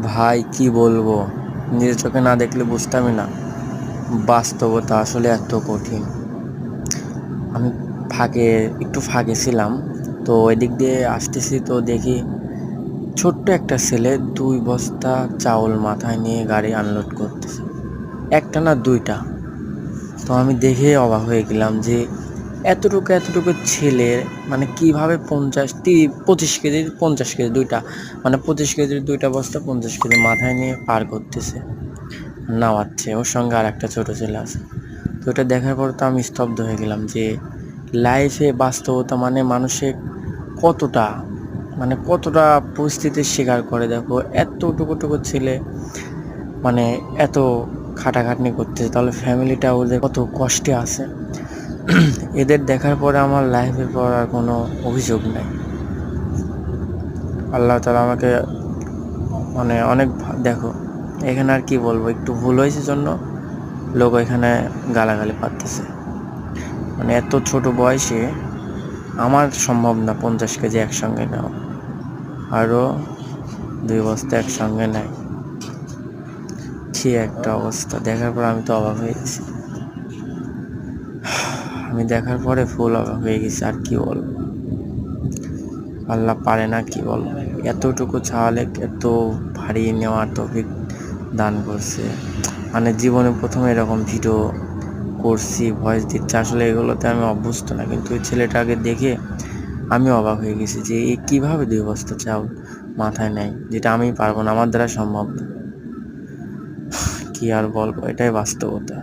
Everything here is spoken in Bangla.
ভাই কি বলবো, নিজের চোখে না দেখলে বুঝতামই না বাস্তবতা আসলে এত কঠিন। আমি একটু ফাঁকে ছিলাম, তো ওই দিক দিয়ে আসতেছি, তো দেখি ছোট্ট একটা ছেলে 2 বস্তা চাউল মাথায় নিয়ে গাড়ি আনলোড করতেছে, একটা না দুইটা। তো আমি দেখে অবাক হয়ে গেলাম যে এতটুকু এতটুকু ছেলের মানে কিভাবে 25 কেজি 50 কেজি দুইটা, মানে 25 কেজির 2টা বস্তা 50 কেজি মাথায় নিয়ে পার করতেছে, নামাচ্ছে। ওর সঙ্গে আর একটা ছোট ছেলে আছে। তো এটা দেখার পর তো আমি স্তব্ধ হয়ে গেলাম যে লাইফে বাস্তবতা মানে মানুষের কতটা কতটা পরিস্থিতির শিকার করে। দেখো এতটুকু ছেলে মানে এত খাটাখাটনি করতেছে, তাহলে ফ্যামিলিটা ওদের কত কষ্টে আছে। এদের দেখার পরে আমার লাইফের পর আর কোনো অভিযোগ নেই। আল্লাহ তাআলা আমাকে অনেক দেখো, এখানে আর কি বলবো, একটু ভুল হয়েছে জন্য লোক এখানে গালাগালি পাচ্ছে। এত ছোট বয়সে আমার সম্ভব না 50 কেজি একসঙ্গে নেওয়া, আরও 2 বস্তা একসঙ্গে নেয়। কি একটা অবস্থা! দেখার পর আমি তো অবাক হয়ে গেছি। আমি দেখার পরে ফুল অবাক হয়ে গেছি, আর কি বলবো। আল্লাহ পারে না, কি বলবো। এতটুকু চাওয়ালে এত ভারী নেওয়ার তৌফিক দান করছে। জীবনে প্রথমে এরকম ভিডিও করছি, ভয়েস দিচ্ছে, আসলে এগুলোতে আমি অভ্যস্ত না, কিন্তু ওই ছেলেটাকে দেখে আমি অবাক হয়ে গেছি যে এ কীভাবে 2 বস্তা চাউল মাথায় নেয়, যেটা আমি পারবো না, আমার দ্বারা সম্ভব না। কি আর বলবো, এটাই বাস্তবতা।